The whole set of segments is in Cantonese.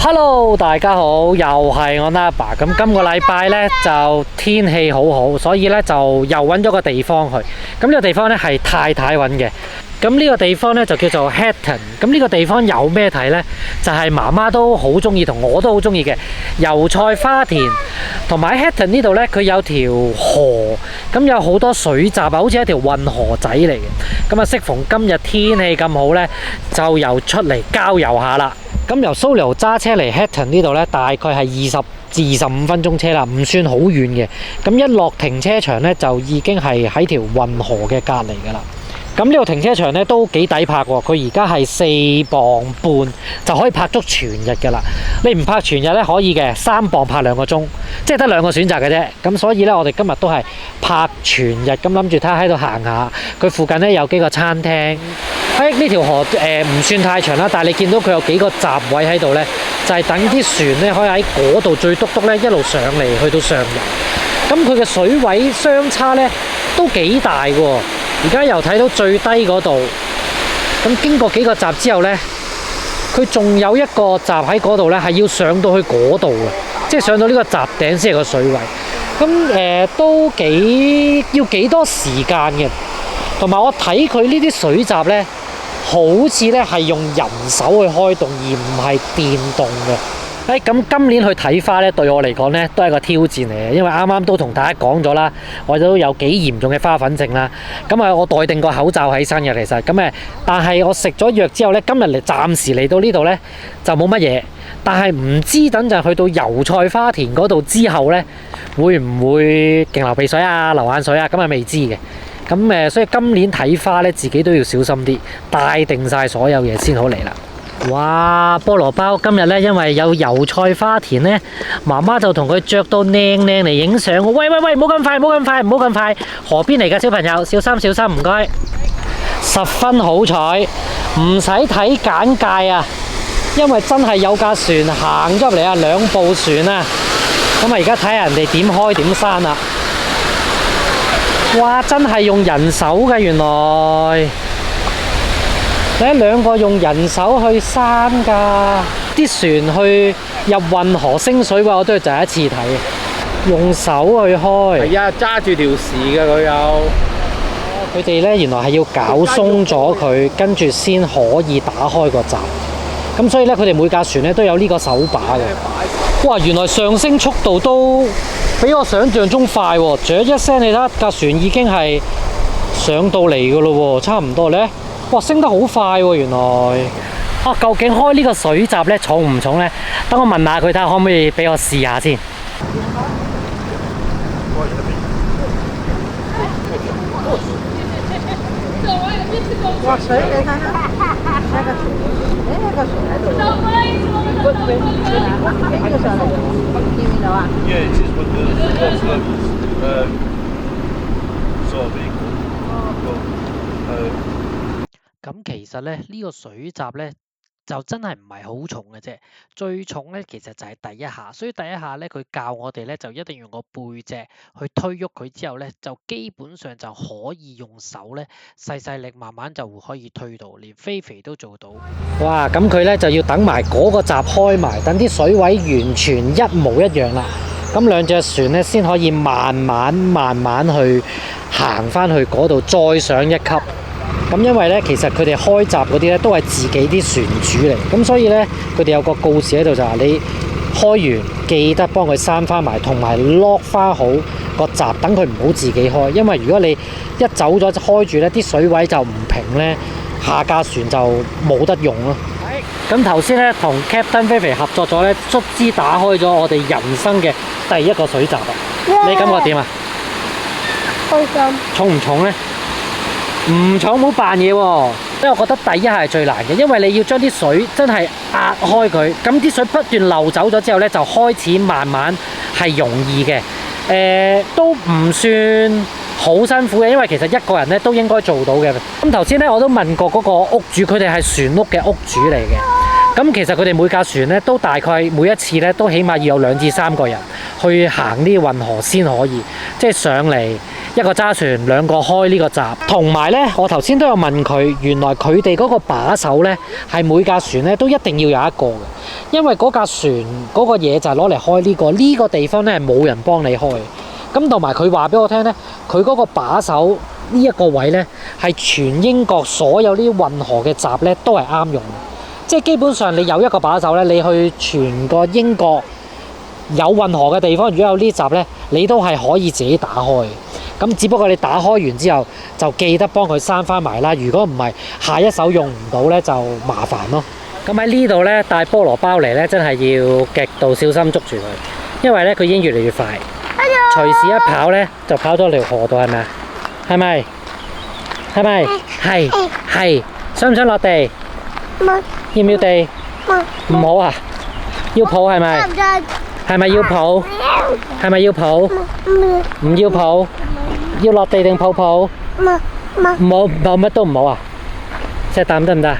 Hello， 大家好，又係我 Naba。咁今個禮拜呢，就天氣好好，所以呢，就又揾咗個地方去。咁呢個地方呢，係太太揾嘅。咁呢個地方呢，就叫做 Hatton。咁呢個地方有咩睇呢？就係媽媽都好中意，同我都好中意嘅油菜花田。同埋喺 Hatton 呢度呢，佢有條河，咁有好多水閘啊，好似一條運河仔嚟嘅。咁啊，適逢今日天氣咁好呢，就又出嚟郊遊下啦。咁由蘇寮揸車嚟 Hatton 呢度呢，大概係20至25分鐘車啦，唔算好遠嘅。咁一落停車場呢，就已經係喺條運河嘅隔離㗎啦。咁呢度停車場呢都幾抵泊喎，佢而家係4磅半就可以泊足全日㗎啦。你唔泊全日呢，可以嘅，3磅泊2個鐘，即係得2個選擇嘅啫。咁所以呢，我哋今日都係泊全日，咁諗住睇下喺度行下。佢附近呢有幾個餐廳。喺呢條河唔算太長啦，但係你見到佢有幾個閘位喺度呢，就係等啲船呢可以喺嗰度最篤篤呢一路上嚟去到上游。咁佢嘅水位相差呢都幾大喎。而家又睇到最低嗰度，咁經過幾個閘之後呢，佢仲有一個閘喺嗰度呢，係要上到去嗰度嘅，即係上到呢個閘頂先係個水位。咁都要幾多時間嘅，同埋我睇佢呢啲水閘呢，好似呢係用人手去開動，而唔係電動嘅。咁今年去睇花咧，對我嚟講咧都係個挑戰嚟嘅，因為啱啱都同大家講咗啦，我都有幾嚴重嘅花粉症啦。咁啊，我戴定個口罩起身嘅其實，咁但係我食咗藥之後咧，今日暫時嚟到呢度咧就冇乜嘢，但係唔知等陣去到油菜花田嗰度之後咧，會唔會勁流鼻水啊、流眼水啊？咁啊未知嘅。咁所以今年睇花咧，自己都要小心啲，帶定晒所有嘢先好嚟啦。哇！菠蘿包今日咧，因為有油菜花田咧，媽媽就同佢着到靚靚嚟影相。喂，唔好咁快，唔好咁快，唔好咁快！河邊嚟㗎小朋友，小心小心，唔該。十分好彩，唔使睇簡介啊，因為真係有架船行咗入嚟啊，2部船啊。咁啊，而家睇下人哋點開點閂啊！哇！真係用人手㗎，原來。你2個用人手去閂㗎，啲船去入運河升水嘅話，我都係第一次睇，用手去開。係啊，揸住條匙嘅佢有。佢哋咧原來係要搞鬆咗佢，跟住先可以打開個閘。咁所以咧，佢哋每架船咧都有呢個手把嘅。哇！原來上升速度都比我想象中快喎，啜一聲你睇架船已經係上到嚟㗎咯喎，差唔多咧。哇，升得好快喎！原來究竟開呢個水閘咧重唔重咧？等我問下佢睇下可唔可以俾我試下先。落水你睇下，睇個船，個船喺度，影咗上嚟，見唔見到啊？咁其實咧，呢個水閘咧就真係唔係好重嘅啫，最重咧其實就係第一下，所以第一下咧佢教我哋咧就一定用個背脊去推喐佢之後咧，就基本上就可以用手咧細力慢慢就會可以推到，連肥肥都做到。哇！咁佢咧就要等埋嗰個閘開埋，等啲水位完全一模一樣啦。咁2隻船咧先可以慢慢去行翻去嗰度，再上一級。咁因為咧，其實佢哋開閘嗰啲咧都係自己啲船主嚟，咁所以咧佢哋有個告示喺度就話你開完記得幫佢閂翻埋，同埋 lock 翻好個閘，等佢唔好自己開。因為如果你一走咗開住咧，啲水位就唔平咧，下架船就冇得用咯。咁頭先咧同 Captain 菲菲合作咗咧，卒之打開咗我哋人生嘅第一個水閘啊！你感覺點啊？開心。重唔重咧？唔重，冇扮嘢喎，因為我覺得第一下係最難嘅，因為你要將啲水真係壓開佢，咁啲水不斷流走咗之後咧，就開始慢慢係容易嘅，都唔算好辛苦嘅，因為其實一個人咧都應該做到嘅。咁頭先咧我都問過嗰個屋主，佢哋係船屋嘅屋主嚟嘅，咁其實佢哋每架船咧都大概每一次咧都起碼要有2至3個人去行呢運河先可以，即係上嚟一個揸船，兩個開呢個閘。同埋呢，我頭先都有問佢，原來佢哋嗰個把手呢，係每架船呢都一定要有一個嘅，因為嗰架船嗰個嘢就係攞嚟開呢個地方呢，係冇人幫你開。咁同埋佢話俾我聽呢，佢嗰個把手呢一個位呢，係全英國所有呢啲運河嘅閘呢都係啱用嘅，即係基本上你有一個把手呢，你去全個英國有運河嘅地方，如果有呢閘呢，你都係可以自己打開。咁只不過你打開完之後，就記得幫佢閂翻埋啦。如果唔係，下一手用唔到呢，就麻煩咯。咁喺呢度呢，帶菠蘿包嚟呢，真係要極度小心捉住佢，因為呢，佢已經越嚟越快。隨時一跑呢，就跑咗條河度，係咪啊？係咪？係咪？係。想唔想落地？要唔要地？唔好啊！要抱係咪？係咪要抱？係咪要抱？唔要抱？要落地定抱抱？唔好，抱乜都唔好啊！隻膽得唔得？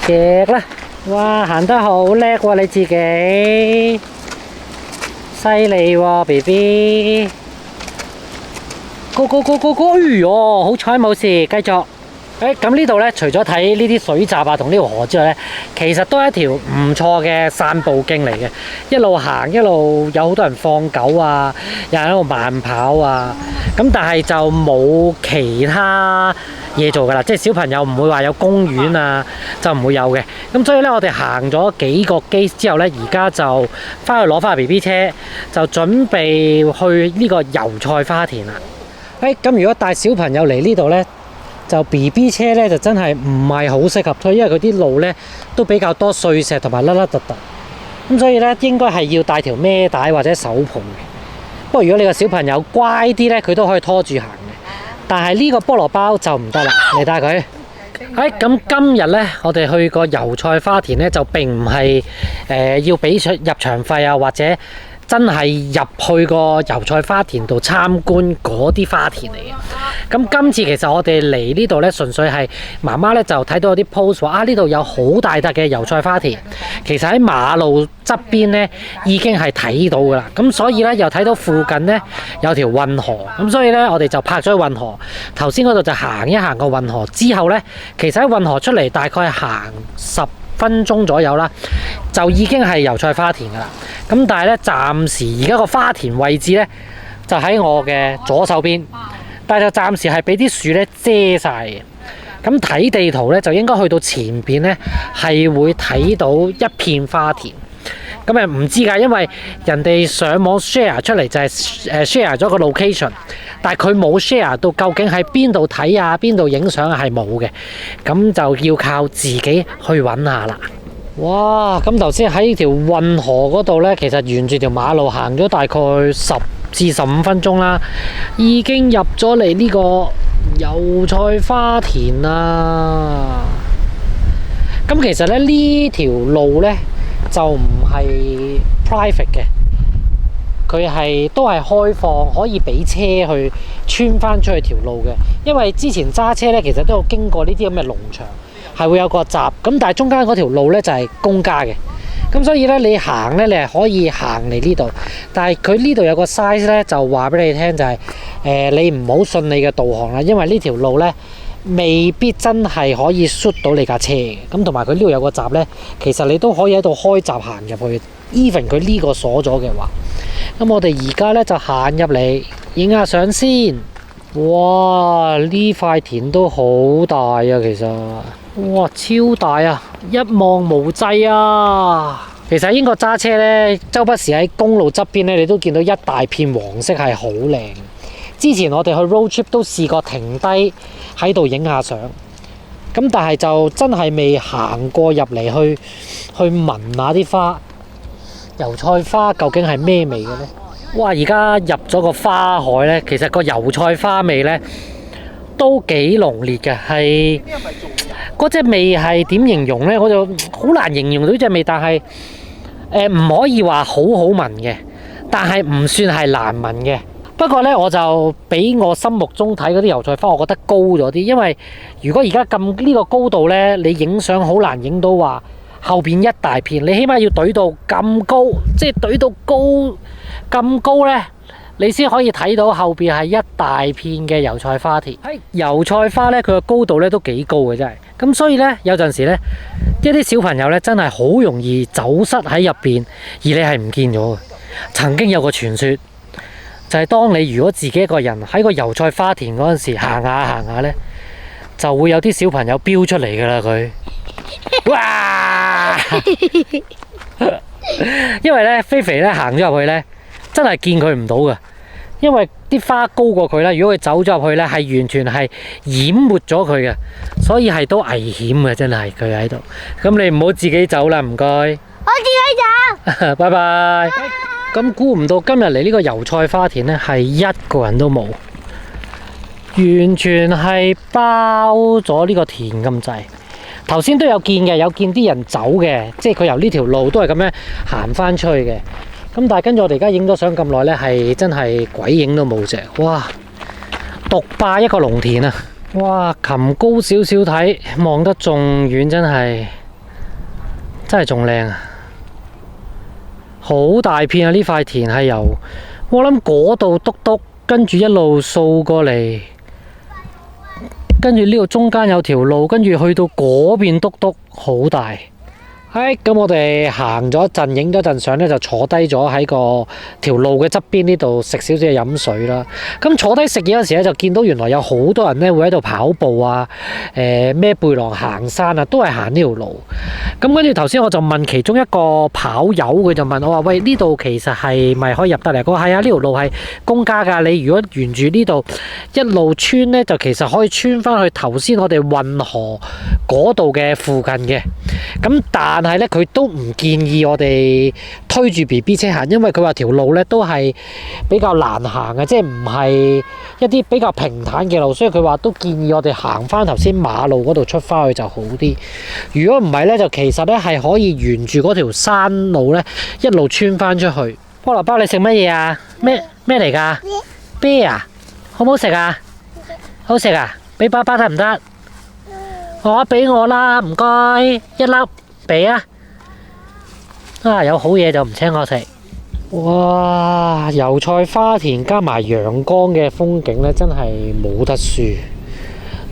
隻啦！哇，行得好叻喎你自己！犀利喎 ，BB！ Go！哎呦，好彩冇事，繼續。咁呢度呢，除咗睇呢啲水閘啊同呢條河之外呢，其實都係一條唔錯嘅散步徑嚟嘅。一路行一路有好多人放狗啊，有人喺度慢跑啊。咁但係就冇其他嘢做㗎啦，即係小朋友唔會話有公園啊，就唔會有嘅。咁所以呢，我哋行咗幾個機之後呢，而家就翻去攞翻 BB 車，就準備去呢個油菜花田啦。咁如果帶小朋友嚟呢度呢，就 BB 車呢，就真係唔係好適合推，因為佢啲路呢都比較多碎石同埋凹凹凸凸。咁所以呢，應該係要帶條孭帶或者手抱嘅。不過如果你個小朋友乖啲呢，佢都可以拖住行嘅。但係呢個菠蘿包就唔得啦，嚟帶佢。咁今日呢，我哋去個油菜花田呢，就並唔係要俾入場費啊，或者真係入去個油菜花田度參觀嗰啲花田嚟嘅。咁今次其實我哋嚟呢度呢，純粹係媽媽呢就睇到有啲 post 話啊，呢度有好大笪嘅油菜花田，其實喺馬路側邊呢已經係睇到噶啦。咁所以呢，又睇到附近呢有條運河，咁所以呢，我哋就泊咗去運河。頭先嗰度就行一行個運河之後呢，其實喺運河出嚟大概行10分鐘左右啦，就已經係油菜花田噶啦。咁但係咧，暫時而家個花田位置咧，就喺我嘅左手邊，但係就暫時係俾啲樹咧遮晒嘅。咁睇地圖咧，就應該去到前邊咧，係會睇到一片花田。咁唔知㗎，因為人哋上網 share 出嚟就係share 咗個 location， 但係佢冇 share 到究竟喺邊度睇啊，邊度影相係冇嘅。咁就要靠自己去揾下啦。哇！咁頭先喺條運河嗰度呢，其實沿住條馬路行咗大概10至15分鐘啦，已經入咗嚟呢個油菜花田啦。咁其實咧，呢條路呢，就唔係 private 嘅，佢都係開放，可以俾車去穿翻出去條路嘅。因為之前揸車呢，其實都有經過呢啲咁嘅農場。係會有個閘，咁但係中間嗰條路呢就係公家嘅，咁所以呢，你行呢，你係可以行嚟呢度，但係佢呢度有個 size 呢，就話俾你聽就係你唔好信你嘅導航啦，因為呢條路呢未必真係可以 shoot 到你架車嘅，咁同埋佢呢度有個閘呢，其實你都可以喺度開閘行入去 ，even 佢呢個鎖咗嘅話，咁我哋而家呢，就行入嚟影下相先。哇！呢塊田都好大啊，其實。哇，超大啊！一望無際啊！其實喺英國揸車呢，周不時喺公路側邊呢，你都見到一大片黃色係好靚。之前我哋去 road trip 都試過停低喺度影下相，咁但係就真係未行過入嚟去聞下啲花。油菜花究竟係咩味嘅呢？哇！而家入咗個花海呢，其實個油菜花味呢都幾濃烈嘅，係嗰隻味係點形容呢？我就好難形容到呢隻味，但係唔可以話好好聞嘅，但係唔算係難聞嘅。不過呢，我就比我心目中睇嗰啲油菜花，我覺得高咗啲，因為如果而家咁呢個高度呢，你影相好難影到話後邊一大片，你起碼要懟到咁高，即係懟到高咁高呢，你先可以睇到後邊係一大片嘅油菜花田。喺油菜花咧，佢個高度咧都幾高嘅真係。咁所以咧，有陣時咧，一啲小朋友咧真係好容易走失喺入邊，而你係唔見咗嘅。曾經有個傳說，就係當你如果自己一個人喺個油菜花田嗰陣時行下咧，就會有啲小朋友飆出嚟㗎啦佢。哇！因為咧，肥肥咧行咗入去咧，真係見佢唔到㗎，因為啲花高過佢啦。如果佢走咗入去咧，係完全係淹沒咗佢嘅，所以係都危險嘅，真係佢喺度。咁你唔好自己走啦，唔該。我自己走。拜拜。咁估唔到今日嚟呢個油菜花田咧，係一個人都冇，完全係包咗呢個田咁滯。頭先都有見嘅，有見啲人走嘅，即係佢由呢條路都係咁樣行翻出去嘅。咁但係跟住我哋而家影咗相咁耐呢，係真係鬼影都冇隻。哇！獨霸一個農田啊！哇！擒高少少睇，望得仲遠，真係仲靚啊！好大片啊！呢塊田係由我諗嗰度篤，跟住一路掃過嚟。跟住呢度中間有條路，跟住去到嗰邊篤好大。咁我哋行咗一陣，影咗陣相咧，就坐低咗喺個條路嘅側邊呢度食少少嘢飲水啦。咁坐低食嘢嗰時咧，就見到原來有好多人咧會喺度跑步啊，孭背囊行山啊，都係行呢條路。咁跟住頭先我就問其中一個跑友，佢就問我話：喂，呢度其實係咪可以入得嚟？佢話係啊，呢條路係公家㗎。你如果沿住呢度一路穿咧，就其實可以穿翻去頭先我哋運河嗰度嘅附近嘅。咁但係咧，佢都唔建議我哋推住 BB 車行，因為佢話條路咧都係比較難行嘅，即係唔係一啲比較平坦嘅路，所以佢話都建議我哋行翻頭先馬路嗰度出翻去就好啲。如果唔係咧，就其實咧係可以沿住嗰條山路咧一路穿翻出去。菠蘿包，你食乜嘢啊？咩嚟㗎？啤啊？好唔好食啊？好食啊？俾爸爸得唔得？俾我啦，唔該，一粒俾啊！有好嘢就唔請我食。哇！油菜花田加埋陽光嘅風景咧，真係冇得輸。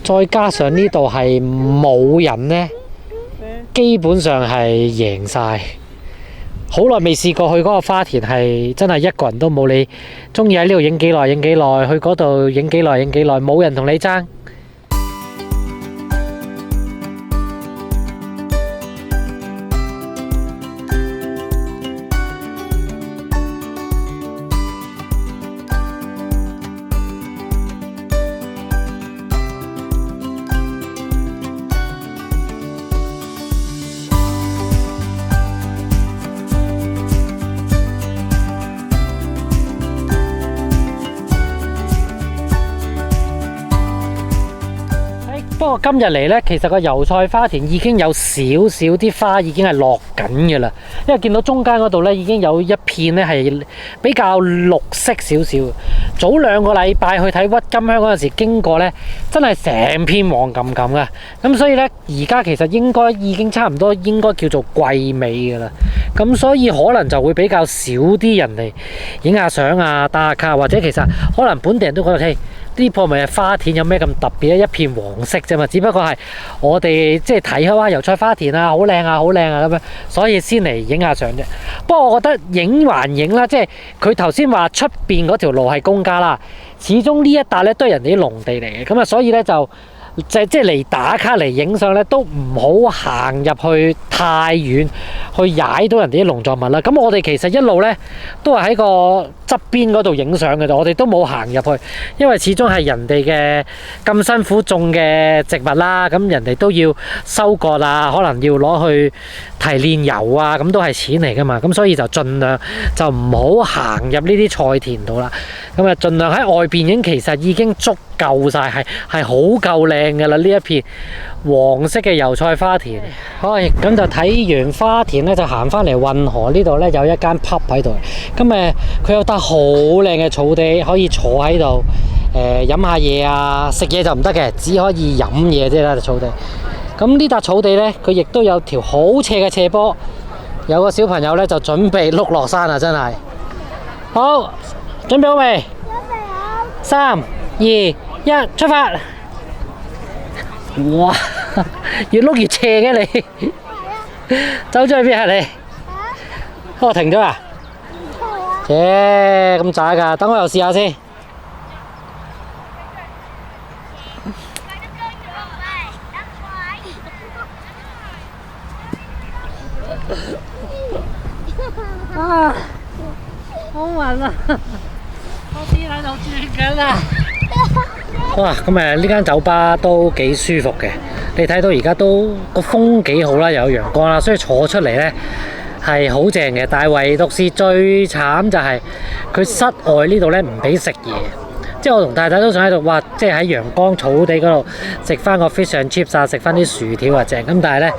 再加上呢度係冇人呢，基本上係贏晒。好耐未試過去嗰個花田，係真係一個人都冇。你中意喺呢度影幾耐影幾耐，去嗰度影幾耐影幾耐，冇人同你爭。不過今日嚟呢，其實個油菜花田已經有少少啲花已經係落緊嘅啦，因為見到中間嗰度呢，已經有一片呢係比較綠色少少。早2個禮拜去睇鬱金香嗰陣時經過呢，真係成片黃冚冚嘅。咁所以呢，而家其實應該已經差唔多應該叫做季尾嘅啦。咁所以可能就會比較少啲人嚟影下相啊、打下卡，或者其實可能本地人都覺得嘿，呢棵咪係花田，有咩咁特別咧？一片黃色啫嘛，只不過係我哋即係睇開油菜花田啊，好靚啊，好靚啊咁樣，所以先嚟影下相啫。不過我覺得影還影啦，即係佢頭先話出邊嗰條路係公家啦，始終呢一笪咧都係人哋啲農地嚟嘅，咁啊所以咧就即係嚟打卡嚟影相咧，都唔好行入去太遠，去踩到人哋啲農作物啦。咁我哋其實一路咧都係喺個側邊嗰度影相嘅啫，我哋都冇行入去，因為始終係人哋嘅咁辛苦種嘅植物啦，咁人哋都要收割啊，可能要攞去提煉油啊，咁都係錢嚟噶嘛，咁所以就盡量就唔好行入呢啲菜田度啦。咁啊，盡量喺外邊影，其實已經足夠晒，係好夠靚噶啦，呢一片黃色嘅油菜花田。好，咁就睇完花田咧，就行翻嚟運河呢度咧，有一間 pub 喺度。咁佢有笪好靚嘅草地，可以坐喺度飲下嘢啊，食嘢就唔得嘅，只可以飲嘢啫啦。草地。咁呢笪草地咧，佢亦都有條好斜嘅斜坡，有個小朋友咧就準備碌落山啦，真係好。準備好未？3、2、1，出發！哇，越碌越斜嘅你，走咗去邊啊你？我停咗啊？咁渣㗎，等我又試下先。啊，好暈啊！我啲喺度轉緊啊！哇，咁呢間酒吧都幾舒服嘅。你睇到而家都個風幾好啦，又有陽光啦，所以坐出嚟呢係好正嘅。但係唯獨是最慘就係佢室外呢度呢唔俾食嘢。即係我同太太都想喺度，哇！即係喺陽光草地嗰度食翻個 fish and chips 啊，食翻啲薯條啊正。咁但係呢，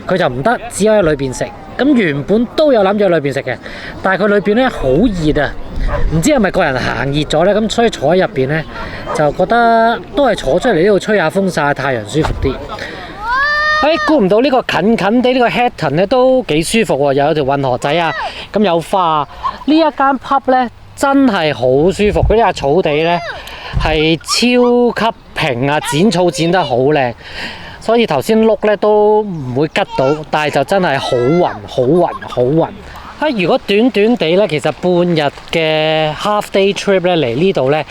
佢就唔得，只可以喺裏邊食。咁原本都有諗住喺裏邊食嘅，但係佢裏邊呢好熱啊！唔知係咪個人行熱咗呢？咁所以坐喺入邊呢，就覺得都係坐出嚟呢度吹下風曬下太陽舒服啲。估唔到呢個近近地呢個 Hatton 呢都幾舒服喎，又有條運河仔啊，咁有花。呢一間 pub 呢真係好舒服，嗰啲草地呢係超級平啊，剪草剪得好靚，所以頭先碌呢都唔會吉到，但係就真係好暈，好暈，好暈。如果短短地呢，其實半日嘅 half day trip 呢嚟呢度呢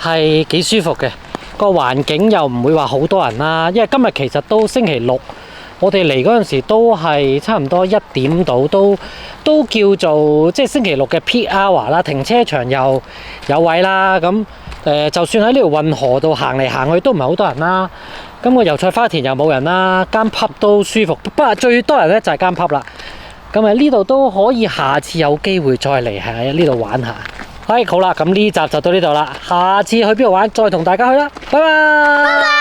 係幾舒服嘅，個環境又唔會話好多人啦。因為今日其實都星期六，我哋嚟嗰陣時都係差唔多1點到，都叫做即係星期六嘅 peak hour 啦。停車場又有位啦，咁就算喺呢條運河度行嚟行去都唔係好多人啦。咁個油菜花田又冇人啦，間 pub 都舒服。不過最多人呢就係間 pub 啦。咁呢度都可以，下次有機會再嚟喺呢度玩下。好啦，咁呢集就到呢度啦，下次去邊度玩再同大家去啦，拜拜。